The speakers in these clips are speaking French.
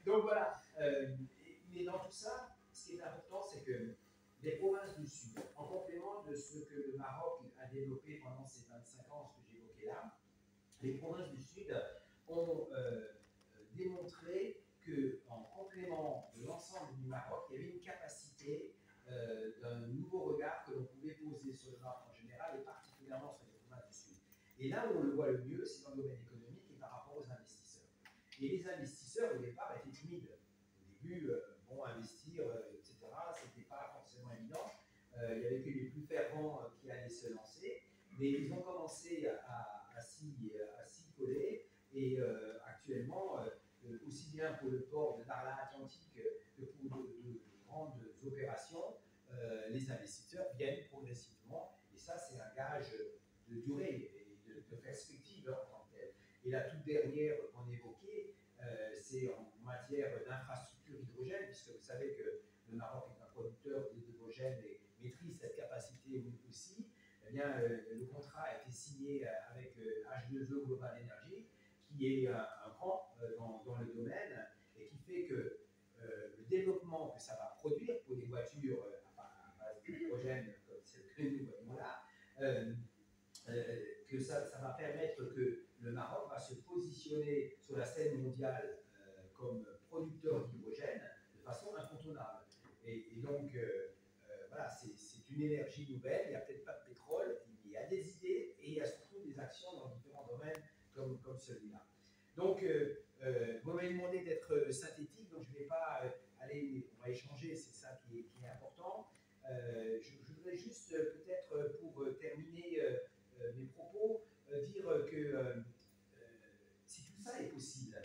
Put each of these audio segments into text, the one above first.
Donc voilà. Mais dans tout ça, ce qui est important, c'est que les provinces du Sud, en complément de ce que le Maroc a développé pendant ces 25 ans, ce que j'évoquais là, les provinces du Sud ont démontré qu'en complément de l'ensemble du Maroc, il y avait une capacité d'un nouveau regard que l'on pouvait poser sur le Maroc en général et particulièrement sur les provinces du Sud. Et là où on le voit le mieux, c'est dans le domaine économique et par rapport aux investisseurs. Et les investisseurs, au départ, étaient timides. Au début, investir, etc., c'était pas forcément évident. Il n'y avait que les plus fervents qui allaient se lancer. Mais ils ont commencé à s'y coller et actuellement, aussi bien pour le port de Darla Atlantique que pour de grandes opérations, les investisseurs viennent progressivement et ça c'est un gage de durée et de perspective en tant que tel. Et la toute dernière qu'on évoquait, c'est en matière d'infrastructure hydrogène, puisque vous savez que le Maroc est un producteur d'hydrogène et maîtrise cette capacité aussi. Eh bien, le contrat a été signé avec H2O Global Energy, qui est un grand dans le domaine et qui fait que le développement que ça va produire pour des voitures à base d'hydrogène, comme celle que nous voyons là, que ça va permettre que le Maroc va se positionner sur la scène mondiale comme producteur d'hydrogène de façon incontournable. Et donc, voilà, c'est une énergie nouvelle, il n'y a peut-être pas de pétrole, il y a des idées et il y a surtout des actions dans différents domaines comme celui-là. Donc, vous m'avez demandé d'être synthétique, donc je ne vais pas aller, on va échanger, c'est ça qui est important. Je voudrais juste peut-être pour terminer mes propos, dire que si tout ça est possible,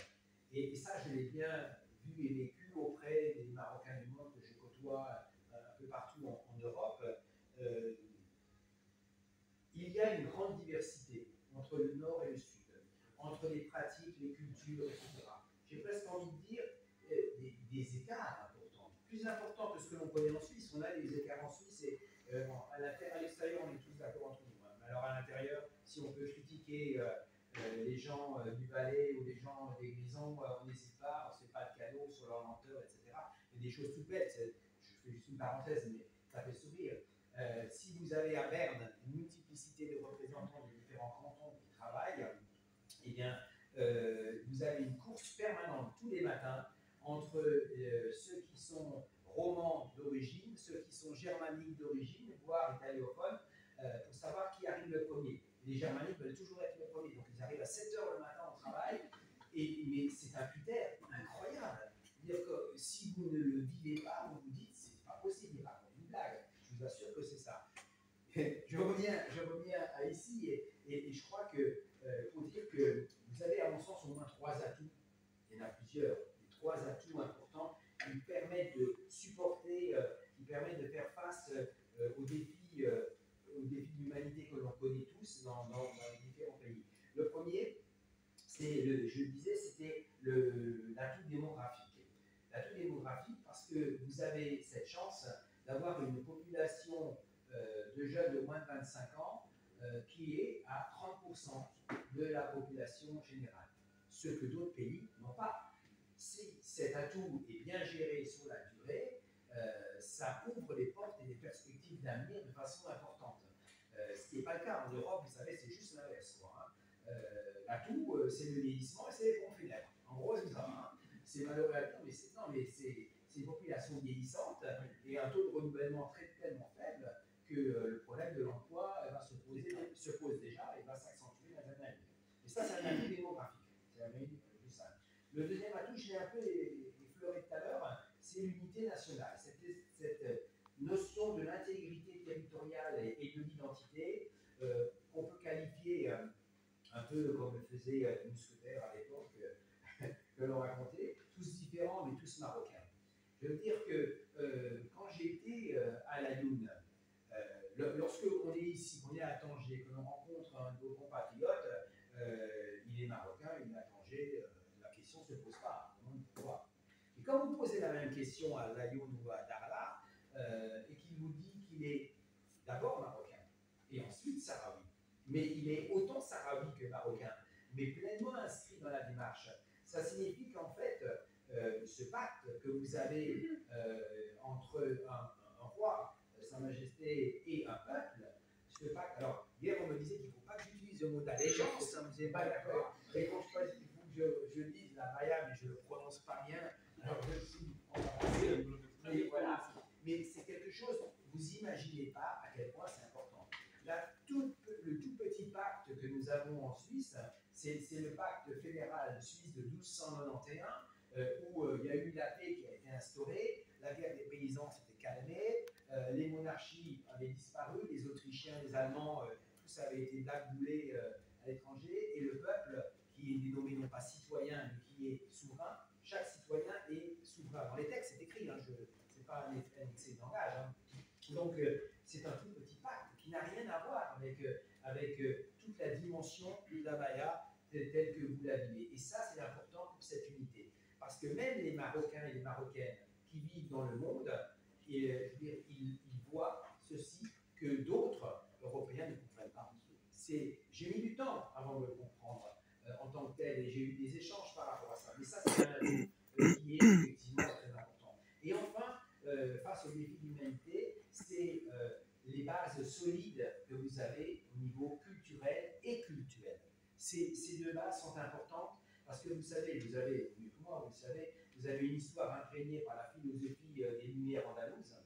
et ça je l'ai bien vu et vécu auprès des Marocains du monde que je côtoie un peu partout en Europe, il y a une grande diversité entre le nord et le sud, entre les pratiques, les cultures, etc. J'ai presque envie de dire des écarts importants, plus importants que ce que l'on connaît en Suisse. On a des écarts en Suisse et à l'extérieur, on est tous d'accord entre nous. Hein. Alors à l'intérieur, si on peut critiquer les gens du Valais ou les gens des Grisons, on n'hésite pas, on ne se fait pas de cadeaux sur leur lenteur, etc. Il y a des choses tout bêtes, je fais juste une parenthèse, mais ça fait sourire. Si vous avez à Berne une multiplicité de représentants des différents cantons qui travaillent, eh bien, vous avez une course permanente tous les matins entre ceux qui sont romans d'origine, ceux qui sont germaniques d'origine, voire italiophones, pour savoir qui arrive le premier. Les germaniques veulent toujours être le premier, donc ils arrivent à 7 h le matin au travail, mais c'est un critère incroyable. C'est-à-dire que si vous ne le vivez pas, vous vous dites, c'est pas possible, il raconte une blague. Je vous assure que c'est ça. Je reviens à ici et je crois que pour dire que vous avez à mon sens au moins 3 atouts, il y en a plusieurs, mais 3 atouts importants qui permettent de supporter, qui permettent de faire face aux défis de l'humanité que l'on connaît tous dans les différents pays. Le premier, c'est, je le disais, c'était l'atout démographique. L'atout démographique parce que vous avez cette chance d'avoir une population de jeunes de moins de 25 ans qui est à 30% de la population générale, ce que d'autres pays n'ont pas. Si cet atout est bien géré sur la durée, ça ouvre les portes et les perspectives d'avenir de façon importante. Ce qui n'est pas le cas. En Europe, vous savez, c'est juste l'inverse. L'atout, c'est le vieillissement et c'est les pompes funèbres. En gros, c'est ça. Hein. C'est malheureux à dire, mais c'est une population vieillissante et un taux de renouvellement tellement faible que le problème de l'emploi se pose déjà et va s'accentuer dans les années à venir. Et ça, c'est un atout démographique. C'est un atout plus simple. Le deuxième atout, je l'ai un peu effleuré tout à l'heure, c'est l'unité nationale. Cette notion de l'intégrité territoriale et de l'identité qu'on peut qualifier un peu comme le faisait les mousquetaires à l'époque que l'on racontait, tous différents mais tous marocains. Je veux dire que quand j'ai été à la Lune, lorsque on est ici, on est à Tanger, que l'on rencontre un de vos compatriotes, il est marocain, il est à Tanger, la question ne se pose pas. Pourquoi? Et quand vous posez la même question à Laayoune ou à Darla, et qu'il vous dit qu'il est d'abord marocain, et ensuite sahraoui, mais il est autant sahraoui que marocain, mais pleinement inscrit dans la démarche. Ça signifie qu'en fait, ce pacte que vous avez entre un roi, Sa Majesté, et un peuple, ce pacte, alors, hier on me disait qu'il ne faut pas que j'utilise le mot d'allégeance, ça ne me faisait pas d'accord, et quand je pense qu'il faut que je dise la Maya, mais je ne le prononce pas bien, alors je suis embarrassé, mais voilà, mais c'est quelque chose, vous n'imaginez pas à quel point c'est important. Le tout petit pacte que nous avons en Suisse, c'est le pacte fédéral suisse de 1291, où il y a eu la paix qui a été instaurée, la guerre des paysans s'était calmée, les monarchies avaient disparu, les Autrichiens, les Allemands, tous avaient été blackboulés à l'étranger, et le peuple, qui est dénommé non pas citoyen, mais qui est souverain, chaque citoyen est souverain. Dans les textes, c'est écrit, hein, ce n'est pas un excès de langage. Hein. Donc, c'est un tout petit pacte qui n'a rien à voir avec toute la dimension de la Maya telle que vous la vivez. Et ça, c'est important pour cette unité. Parce que même les Marocains et les Marocaines qui vivent dans le monde, ils voient ceci que d'autres Européens ne comprennent pas. J'ai mis du temps avant de le comprendre en tant que tel, et j'ai eu des échanges par rapport à ça. Mais ça, c'est un atout qui est effectivement très important. Et enfin, face aux défis de l'humanité, c'est les bases solides que vous avez au niveau culturel et cultuel. Ces deux bases sont importantes parce que vous savez, mieux que moi, vous savez, vous avez une histoire imprégnée par la philosophie des Lumières andalouses.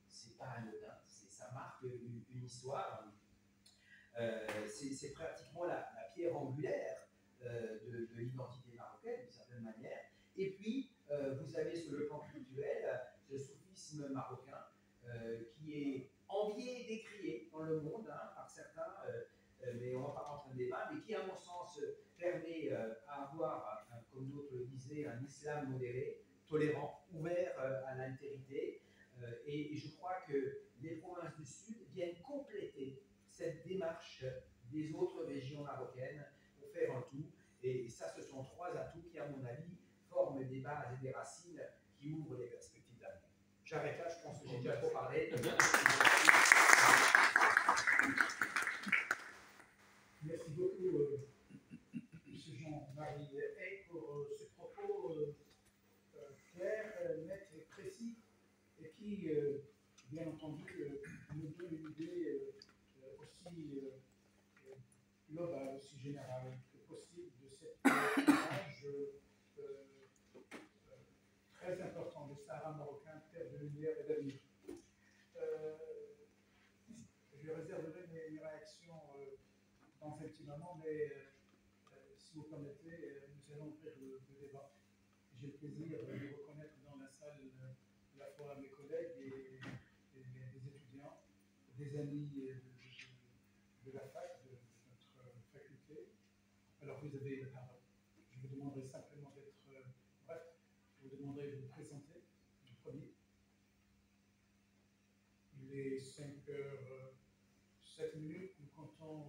C'est pas anodin, ça marque une histoire. C'est pratiquement la pierre angulaire de l'identité marocaine, d'une certaine manière. Et puis, vous avez sur le plan culturel ce soufisme marocain qui est envié et décrié dans le monde hein, par certains, mais on ne va pas rentrer dans le débat, mais qui, à mon sens, permet à avoir, comme d'autres le disaient, un islam modéré, tolérant, ouvert à l'altérité. Et je crois que les provinces du Sud viennent compléter cette démarche des autres régions marocaines pour faire un tout. Et ça, ce sont trois atouts qui, à mon avis, forment des bases et des racines qui ouvrent les perspectives d'avenir. J'arrête là, je pense que j'ai déjà trop parlé. Merci beaucoup, M. Jean-Marie Hay, pour ce propos clair, net et précis, et qui, bien entendu, nous donne une idée aussi globale, aussi générale que possible de cette image très important du Sahara marocain, terre de lumière et d'avenir. Je réserverai mes réactions dans un petit moment, mais si vous permettez, nous allons ouvrir le débat. J'ai le plaisir de reconnaître dans la salle à la fois mes collègues et des étudiants, des amis de la fac, de notre faculté. Alors vous avez la parole. Je vous demanderai simplement d'être bref. Je vous demanderai de vous présenter du premier. Il est 5h07. Nous comptons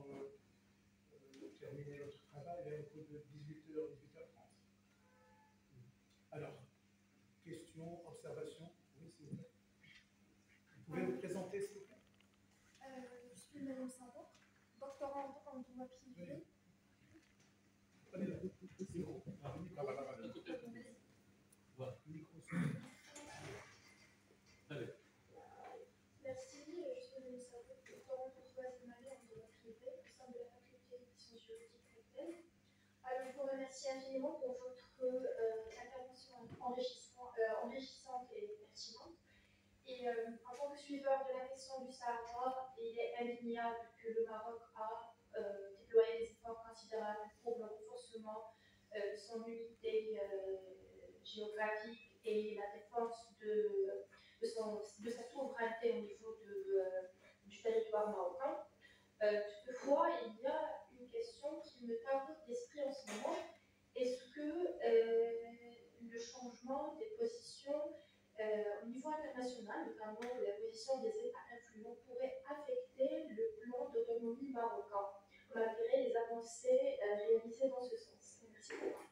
terminer notre travail vers autour de 18h, 18h30. Alors, questions, observations? Oui, s'il vous plaît. Vous pouvez vous présenter, s'il vous plaît? Je suis Madame Savon, doctorante en droit privé. Prenez-le. Merci, je suis Madame Savon, doctorante en troisième année en droit privé au sein de la faculté des sciences juridiques chrétiennes. Alors, je vous remercie infiniment pour votre intervention enrichissante et pertinente. Et en tant que suiveur de la question du Sahara, il est indéniable que le Maroc a déployé des efforts considérables pour le renforcement de son unité géographique et la défense de sa souveraineté au niveau du territoire marocain. Toutefois, il y a une question qui me tarde d'esprit en ce moment. Est-ce que le changement des positions au niveau international, notamment la position des États influents, pourrait affecter le plan d'autonomie marocain, malgré les avancées réalisées dans ce sens? Merci beaucoup.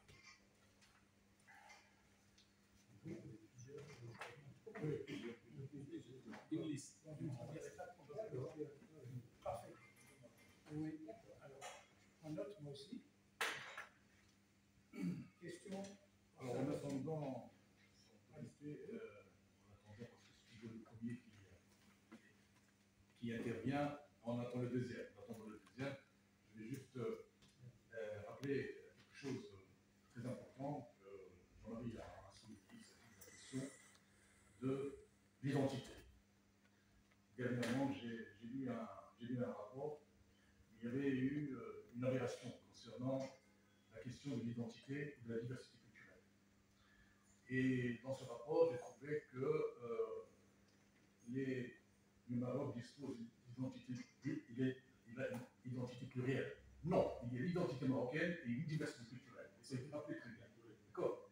Parfait. Oui, alors, en note, moi aussi. Question. Alors, on attend attendant, rester, en attendant, parce que c'est toujours le premier qui intervient, on attend le deuxième. Je vais juste rappeler quelque chose de très important que Jean-Marie a souligné, c'est la question de l'identité. Dernièrement, j'ai lu un rapport où il y avait eu une aberration concernant la question de l'identité et de la diversité culturelle. Et dans ce rapport, j'ai trouvé que le Maroc dispose d'une identité plurielle. Non, il y a l'identité marocaine et une diversité culturelle. Et ça a été rappelé très bien. D'accord.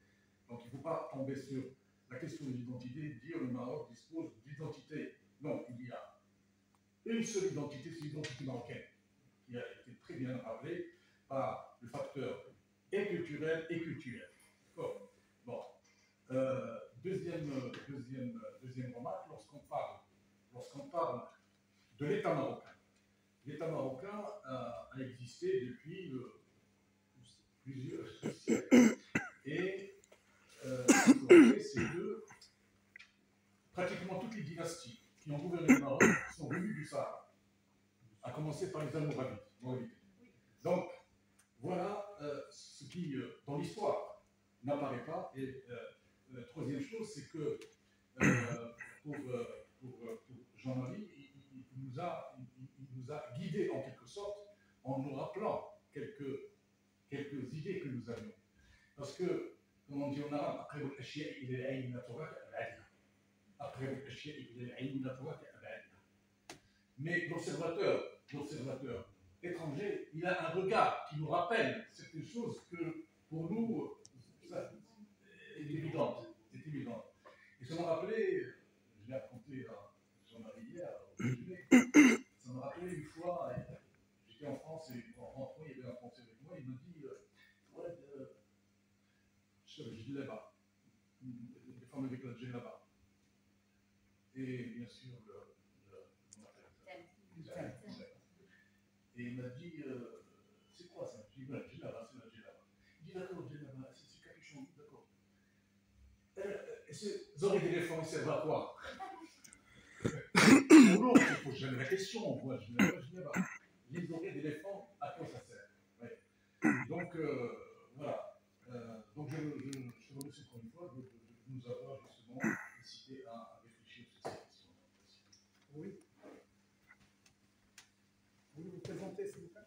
Donc il ne faut pas tomber sur la question de l'identité et dire que le Maroc dispose d'identité. Non, il y a une seule identité, c'est l'identité marocaine, qui a été très bien rappelée par le facteur et culturel et culturel. D'accord. Bon. Deuxième remarque, lorsqu'on parle de l'État marocain a existé depuis plusieurs siècles. Et ce qu'on fait, c'est que pratiquement toutes les dynasties qui ont gouverné le Maroc sont venues du Sahara, à commencer par les Almoravides. Donc, voilà ce qui, dans l'histoire, n'apparaît pas. Et la troisième chose, c'est que pour Jean-Marie, il nous a guidés en quelque sorte en nous rappelant quelques idées que nous avions. Parce que, comme on dit en arabe, mais l'observateur étranger, il a un regard qui nous rappelle certaines choses que pour nous, ça, est évidente. Et ça m'a rappelé, je l'ai raconté à Jean-Marie hier, ça m'a rappelé une fois, j'étais en France et en rentrant, il y avait un Français avec moi, il me dit je là-bas, les femmes avec la là-bas. Et bien sûr, et il m'a dit c'est quoi ça? Je dis c'est la là-bas. Il dit d'accord, là-bas, c'est capuchon, d'accord. Et ces oreilles d'éléphant, ils servent à quoi? Pour l'autre, il ne pose jamais la question. Moi, je ne pas. Les oreilles d'éléphant, à quoi ça sert? Ouais. Donc, voilà. Donc, je remercie encore une fois de nous avoir justement incité à réfléchir sur cette question. Oui. Vous vous présentez, s'il vous plaît.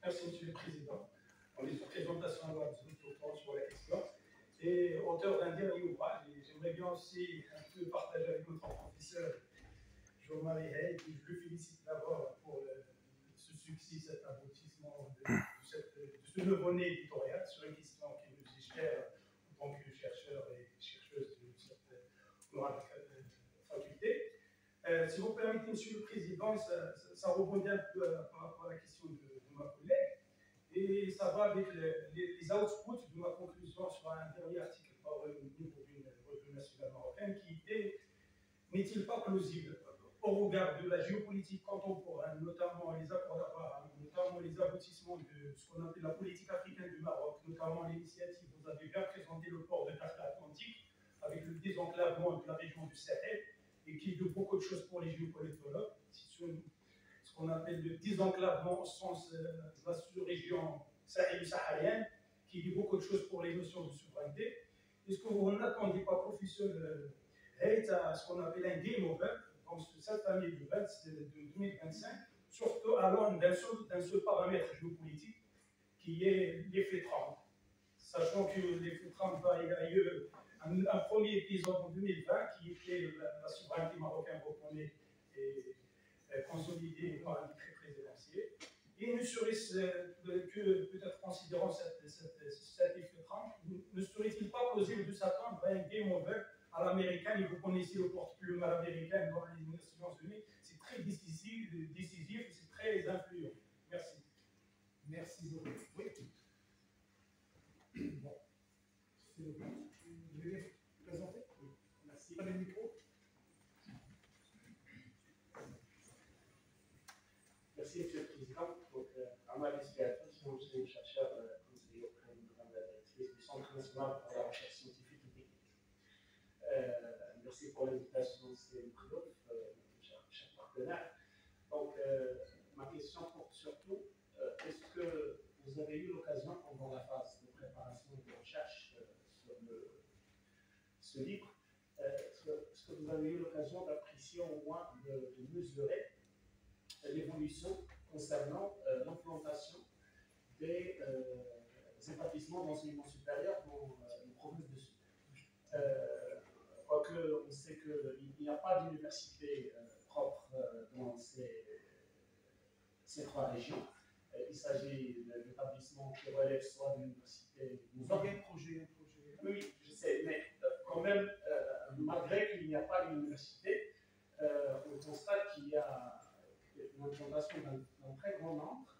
Merci, Monsieur le Président. On est sur présentation à l'ordre sur la question. Et auteur d'un dernier ouvrage, et j'aimerais bien aussi un peu partager avec notre professeur Jean-Marie Hay, et je le félicite d'abord pour ce succès, cet aboutissement de ce nouveau-né éditorial sur une question qui nous est chère en tant que chercheurs et chercheuses de cette honorable faculté. Si vous permettez, Monsieur le Président, ça rebondit un peu par rapport à la question de ma collègue, et ça va avec les outputs de ma conclusion sur un dernier article paru au niveau d'une revue nationale marocaine qui était « N'est-il pas plausible, au regard de la géopolitique contemporaine, notamment les accords d'Abraham, notamment les aboutissements de ce qu'on appelle la politique africaine du Maroc, notamment l'initiative, vous avez bien présenté le port de Dakhla Atlantique, avec le désenclavement de la région du Sahel, et qui dit beaucoup de choses pour les géopolitologues, ce qu'on appelle le désenclavement au sens de la sous-région sahélo-saharienne, qui dit beaucoup de choses pour les notions de souveraineté. Est-ce que vous n'attendez pas, professeur Hayt, à ce qu'on appelle un game over, dans cette année de 2025, surtout à l'aune d'un seul paramètre géopolitique, qui est l'effet Trump, sachant que l'effet Trump va y eu un premier épisode en 2020 qui était la souveraineté marocaine reconnue et consolidée par un décret présidentiel. Et ne serait-ce que, peut-être considérant cet effet Trump, ne serait-il pas plausible de s'attendre à un game over à l'américaine? Et vous connaissez le porte-plume américain dans les Nations Unies, c'est très décisif et c'est très influent. Merci. Merci beaucoup. Oui. Bon. C'est le point. Vous voulez présenter? Oui. Merci. Prenez le micro. Merci, Monsieur le Président. Donc, Amal Esquiatos, je suis chercheur l'invitation, c'est Mkhlouf, cher partenaire. Donc, ma question porte surtout, est-ce que vous avez eu l'occasion, pendant la phase de préparation de recherche sur ce livre, est-ce que vous avez eu l'occasion d'apprécier au moins, de mesurer l'évolution concernant l'implantation des établissements d'enseignement supérieur dans les provinces du Sud? Quoique on sait qu'il n'y a pas d'université propre dans ces trois régions. Il s'agit d'établissements qui relèvent soit de l'université. Il y a un projet. Oui, je sais, mais quand même, malgré qu'il n'y a pas d'université, on constate qu'il y a une implantation d'un très grand nombre,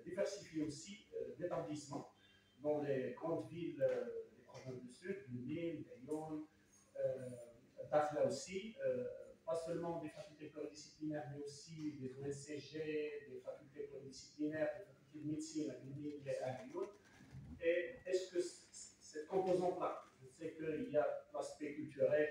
diversifié aussi, d'établissements dans les grandes villes des provinces du Sud, Nîmes, Lyon, Dakhla aussi, pas seulement des facultés pluridisciplinaires, mais aussi des ONCG, des facultés pluridisciplinaires, des facultés de médecine à Nîmes et à Lyon. Et est-ce que cette composante-là, je sais qu'il y a l'aspect culturel,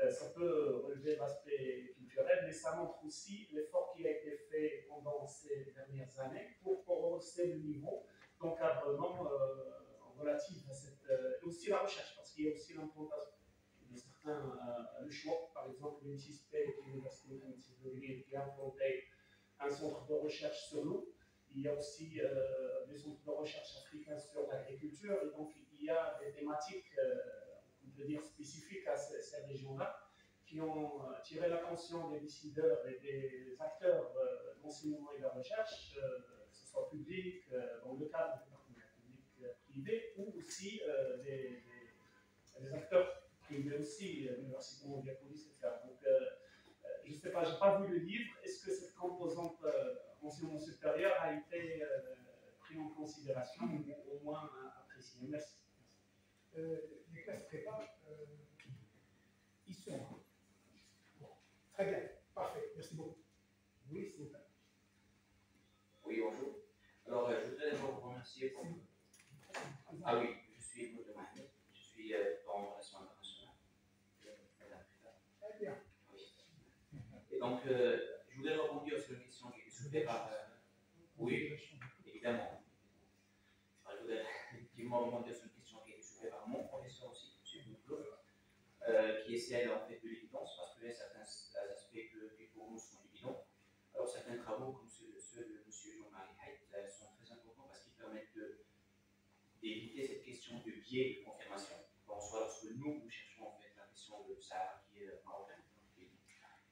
ça peut relever l'aspect culturel, mais ça montre aussi l'effort qui a été fait pendant ces dernières années pour rehausser le niveau d'encadrement relatif à cette. Et aussi la recherche, parce qu'il y a aussi l'implantation de certains. Le choix, par exemple, l'UNISP, l'Université de Lille, qui a implanté un centre de recherche sur l'eau. Il y a aussi des centres de recherche africains sur l'agriculture, et donc il y a des thématiques, on peut dire, spécifiques à ces régions-là, qui ont tiré l'attention des décideurs et des acteurs de l'enseignement et de la recherche, que ce soit public, dans le cadre des partenaires publics-privés, ou aussi des acteurs privés aussi, l'Université Mondiapolis, etc. Donc, je ne sais pas, je n'ai pas vu le livre. Est-ce que cette composante enseignement supérieur a été prise en considération ou au moins appréciée? Merci. Les classes prépa, ils sont. Bon. Très bien, parfait, merci beaucoup. Oui, s'il vous plaît. Oui, bonjour. Alors, je voudrais d'abord vous remercier pour. Ah oui, je suis Maud Mohamed, je suis en relations internationales. Très bien. Oui. Et donc, je voudrais rebondir sur une question qui est soulevée par. Oui, évidemment. Alors, je voudrais effectivement rebondir sur une question qui est soulevée par mon professeur aussi, M. Boutlo, qui est celle en fait de l'évidence, parce qu'il y a certains aspects qui pour nous sont évidents. Alors, certains travaux, comme ceux de M. Jean-Marie Haidt, sont très importants parce qu'ils permettent d'éviter cette question de biais de confirmation. Bon, soit lorsque nous cherchons en fait la question de Sahara qui est marocain,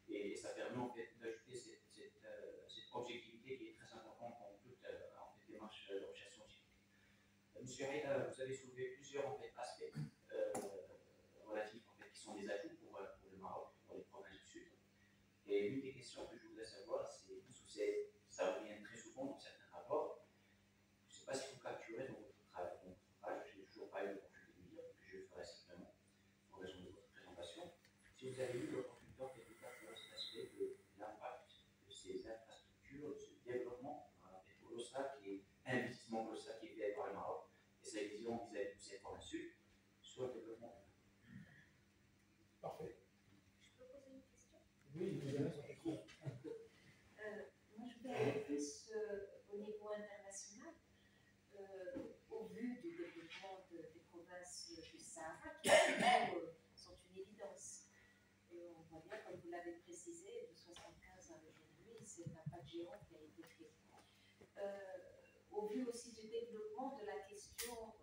et ça permet en fait d'ajouter cette objectivité qui est très importante dans toute démarche de recherche scientifique. Monsieur Haïda, vous avez soulevé plusieurs en fait, aspects relatifs en fait, qui sont des atouts pour le Maroc, pour les provinces du Sud. Et l'une des questions que je voudrais savoir, c'est, ça revient très souvent dans certains rapports, je ne sais pas si vous capturez dans votre travail, je n'ai toujours pas eu l'opportunité de le dire, que je le ferai certainement en raison de votre présentation. Si vous avez eu l'opportunité en fait, de capturer cet aspect de l'impact de ces infrastructures, de ce développement colossal, qui est un investissement colossal qui est fait par le Maroc, et sa vision vis-à-vis de ces provinces sud, sur le développement. Parfait. Je peux poser une question? Oui, bien sûr. Moi, je voudrais aller plus au niveau international, au vu du développement des provinces du Sahara, qui sont une évidence. On voit bien, comme vous l'avez précisé, de 1975 à aujourd'hui, c'est un pas de géant qui a été fait. Au vu aussi du développement de la question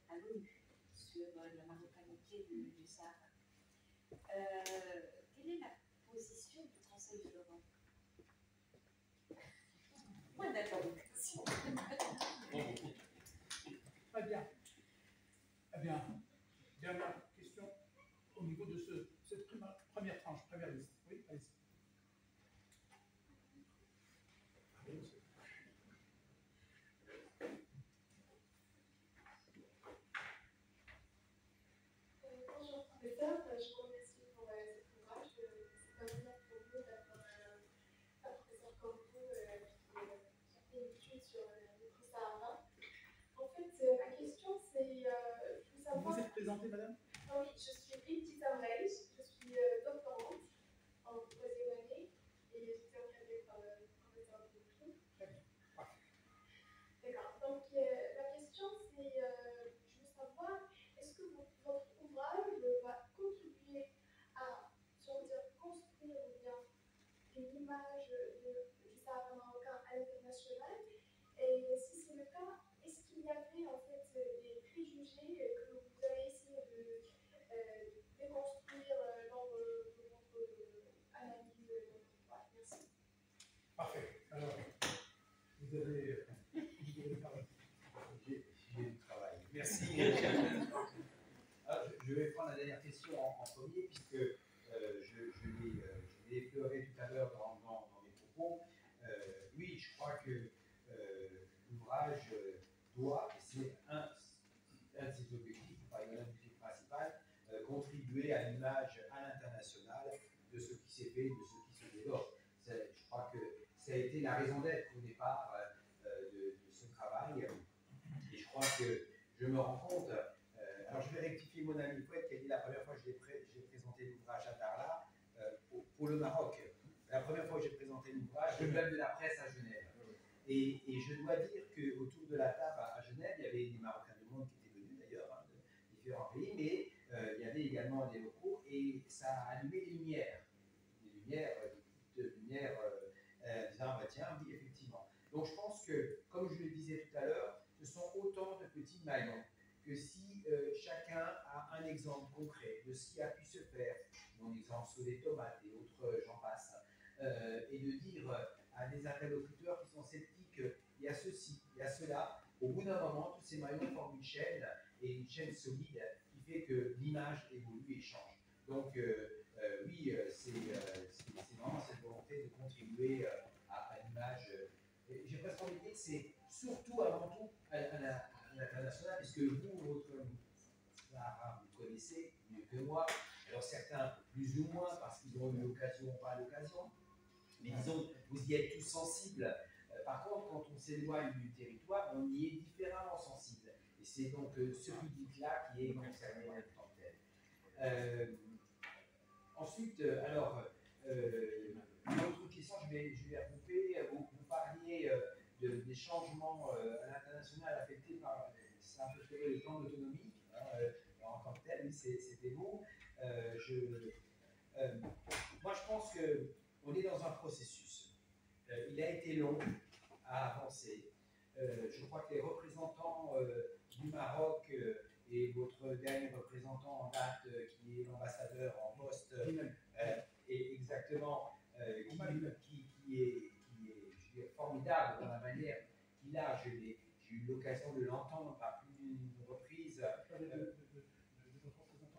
à l'ONU sur la marocanité du Sahara. Quelle est la position du Conseil de l'Europe? Point d'interrogation. Très bien. Eh bien, dernière question au niveau de cette première tranche, première liste. Oui, allez-y. Bonjour professeur, je vous remercie pour cet ouvrage. C'est un honneur pour nous d'avoir un professeur comme vous qui a fait une étude sur le Sahara. En fait, ma question c'est, je veux savoir. Vous êtes présentée, madame? Oui, je suis Ibtissam Raïch, je suis Merci. Alors, je vais prendre la dernière question en premier, puisque je l'ai effleuré tout à l'heure dans mes propos. Oui, je crois que l'ouvrage doit, et c'est un de ses objectifs, ou par exemple l'objectif principal, contribuer à l'image à l'international de ce qui s'est fait, de ce qui se développe. Je crois que ça a été la raison d'être au départ de ce travail. Et je crois que je me rends compte, alors je vais rectifier mon ami Fouette qui a dit la première fois que j'ai présenté l'ouvrage à Darla pour le Maroc. La première fois que j'ai présenté l'ouvrage, le club de la presse à Genève. Et je dois dire qu'autour de la table à Genève, il y avait des Marocains du monde qui étaient venus d'ailleurs, de différents pays, mais il y avait également des locaux et ça a allumé des lumières, disant, bah, tiens, oui, effectivement. Donc je pense que, comme je le disais tout à l'heure, ce sont autant de petits maillons que si chacun a un exemple concret de ce qui a pu se faire, mon exemple sur les tomates et autres, j'en passe, et de dire à des interlocuteurs qui sont sceptiques, il y a ceci, il y a cela, au bout d'un moment, tous ces maillons forment une chaîne, et une chaîne solide qui fait que l'image évolue et change. Donc oui, c'est vraiment cette volonté de contribuer à l'image. J'ai presque envie de dire que c'est surtout avant tout à l'international, puisque vous connaissez mieux que moi, alors certains plus ou moins parce qu'ils ont eu l'occasion ou pas l'occasion, mais disons, vous y êtes tous sensibles. Par contre, quand on s'éloigne du territoire, on y est différemment sensible. Et c'est donc ce public-là qui est concerné en tant que tel. Ensuite, alors, une autre question, je vais regrouper. Vous parliez des changements à l'international affectés par ça a fait le plan d'autonomie. En tant que tel, oui, c'était vous. Moi, je pense qu'on est dans un processus. Il a été long à avancer. Je crois que les représentants du Maroc et votre dernier représentant en date, qui est l'ambassadeur en poste, est exactement, qui est je dirais, formidable dans la manière qu'il a. J'ai eu l'occasion de l'entendre par plus d'une reprise.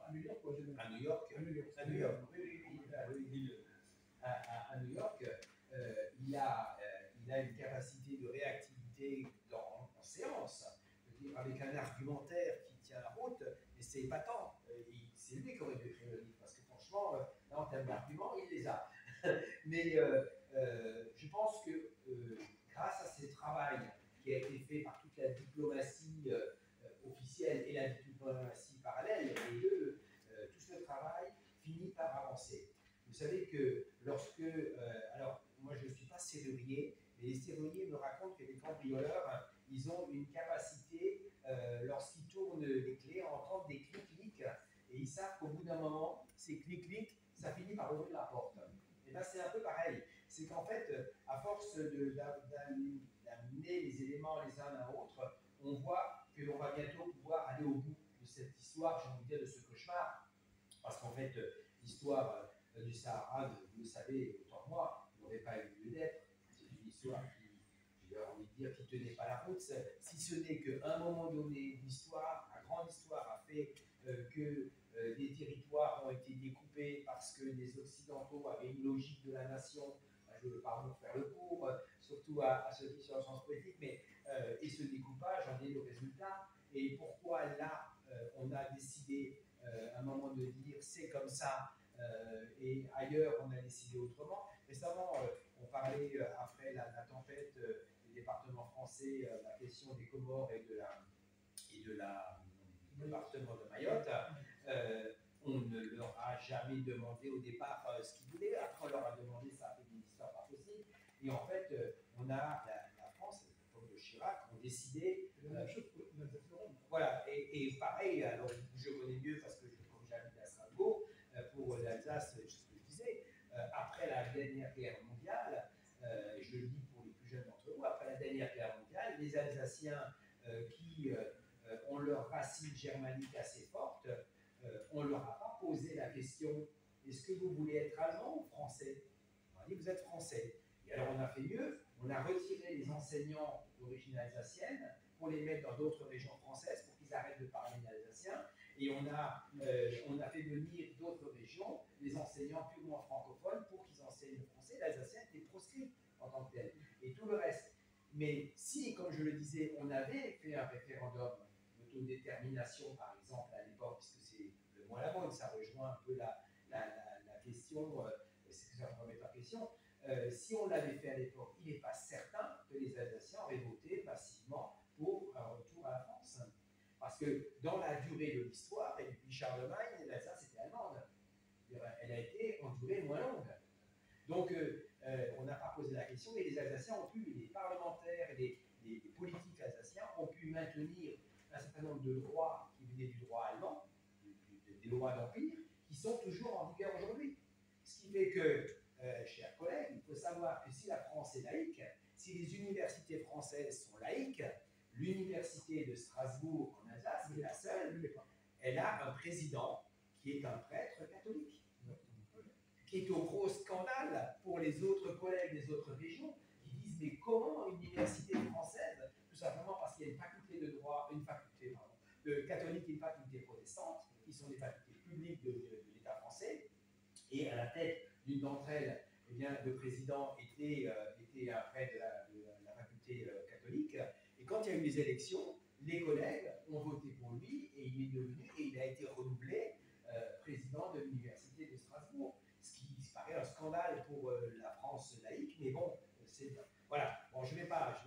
À New York, quoi, à New York, oui, à New York, il a une capacité de réactivité en séance, avec un argumentaire qui tient la route, et c'est épatant. C'est lui qui aurait dû écrire le livre, parce que franchement, là, en termes d'arguments, il les a. Mais je pense que grâce à ce travail qui a été fait par toute la diplomatie officielle et la diplomatie parallèle, les deux, tout ce travail finit par avancer. Vous savez que lorsque, alors moi je ne suis pas serrurier, mais les serruriers me racontent que les cambrioleurs, ils ont une capacité, lorsqu'ils tournent les clés, à entendre des clics-clics, et ils savent qu'au bout d'un moment, ces clics-clics, ça finit par ouvrir la porte. Et bien c'est un peu pareil. C'est qu'en fait, à force d'amener les éléments les uns à l'autre, on voit que l'on va bientôt pouvoir aller au bout de cette histoire, j'ai envie de dire, de ce cauchemar. Parce qu'en fait, l'histoire du Sahara, vous le savez autant que moi, n'aurait pas eu lieu d'être. C'est une histoire qui, j'ai envie de dire, qui tenait pas la route. Si ce n'est qu'à un moment donné, l'histoire, la grande histoire a fait que des territoires ont été découpés parce que les Occidentaux avaient une logique de la nation. Je ne veux pas vous faire le cours, surtout à ceux qui sont en sciences politiques, mais et ce découpage en est le résultat. Et pourquoi là, on a décidé à un moment de dire c'est comme ça, et ailleurs on a décidé autrement. Récemment, on parlait après la tempête des départements français, la question des Comores et du département de Mayotte. On ne leur a jamais demandé au départ ce qu'ils voulaient. Après, on leur a demandé, ça a fait une histoire pas possible. Et en fait, on a la France, comme le Chirac, ont décidé. Voilà, et pareil, alors je connais mieux parce que comme j'habite à Strasbourg, pour l'Alsace, c'est ce que je disais, après la dernière guerre mondiale, je le dis pour les plus jeunes d'entre vous, après la dernière guerre mondiale, les Alsaciens qui ont leur racine germanique assez forte, on ne leur a pas posé la question est-ce que vous voulez être allemand ou français? On a dit vous êtes français. Et alors on a fait mieux, on a retiré les enseignants d'origine alsacienne pour les mettre dans d'autres régions françaises pour qu'ils arrêtent de parler l'alsacien, et on a fait venir d'autres régions, des enseignants purement francophones, pour qu'ils enseignent le français. L'alsacien était proscrit en tant que tel, et tout le reste. Mais si, comme je le disais, on avait fait un référendum d'autodétermination, par exemple, à l'époque, puisque c'est le moins la mode, ça rejoint un peu la question, c'est que ça ne remet pas question. Si on l'avait fait à l'époque, il n'est pas certain que les Alsaciens auraient voté massivement pour un retour à la France. Parce que dans la durée de l'histoire, et depuis Charlemagne, l'Alsace était allemande. Elle a été en durée moins longue. Donc, on n'a pas posé la question, mais les Alsaciens ont pu, les parlementaires et les politiques alsaciens ont pu maintenir un certain nombre de droits qui venaient du droit allemand, des lois d'empire, qui sont toujours en vigueur aujourd'hui. Ce qui fait que, chers collègues, il faut savoir que si la France est laïque, si les universités françaises sont laïques, l'université de Strasbourg en Alsace est la seule, elle a un président qui est un prêtre catholique, qui est au gros scandale pour les autres collègues des autres régions, qui disent mais comment une université française, tout simplement parce qu'il y a une faculté de droit, une faculté de catholique et une faculté protestante, qui sont des facultés publiques de l'État français, et à la tête d'une d'entre elles, eh bien, le président était un prêtre de la faculté catholique, et quand il y a eu les élections, les collègues ont voté pour lui, et il est devenu, et il a été renouvelé président de l'université de Strasbourg. Ce qui paraît un scandale pour la France laïque, mais bon, c'est voilà. Bon, je vais pas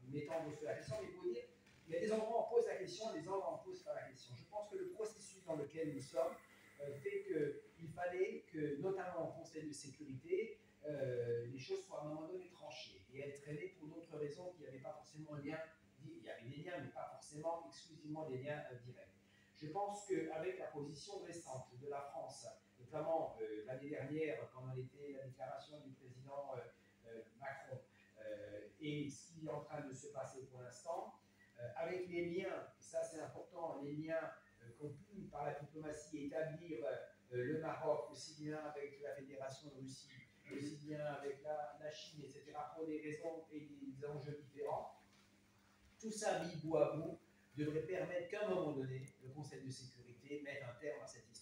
m'étendre sur la question, mais pour dire, il y a des endroits où on pose la question, des endroits où on ne pose pas la question. Je pense que le processus dans lequel nous sommes fait qu'il fallait que, notamment au Conseil de sécurité, les choses soient à un moment donné tranchées et elles traînaient pour d'autres raisons qui n'avaient pas forcément un lien. Il y avait des liens, mais pas forcément exclusivement des liens directs. Je pense qu'avec la position récente de la France, notamment l'année dernière, pendant l'été, la déclaration du président Macron, et ce qui est en train de se passer pour l'instant, avec les liens, ça c'est important, les liens qu'ont pu, par la diplomatie, établir le Maroc, aussi bien avec la Fédération de Russie, aussi bien avec la Chine, etc., pour des raisons et des enjeux différents, tout ça mis bout à bout devrait permettre qu'à un moment donné, le Conseil de sécurité mette un terme à cette histoire.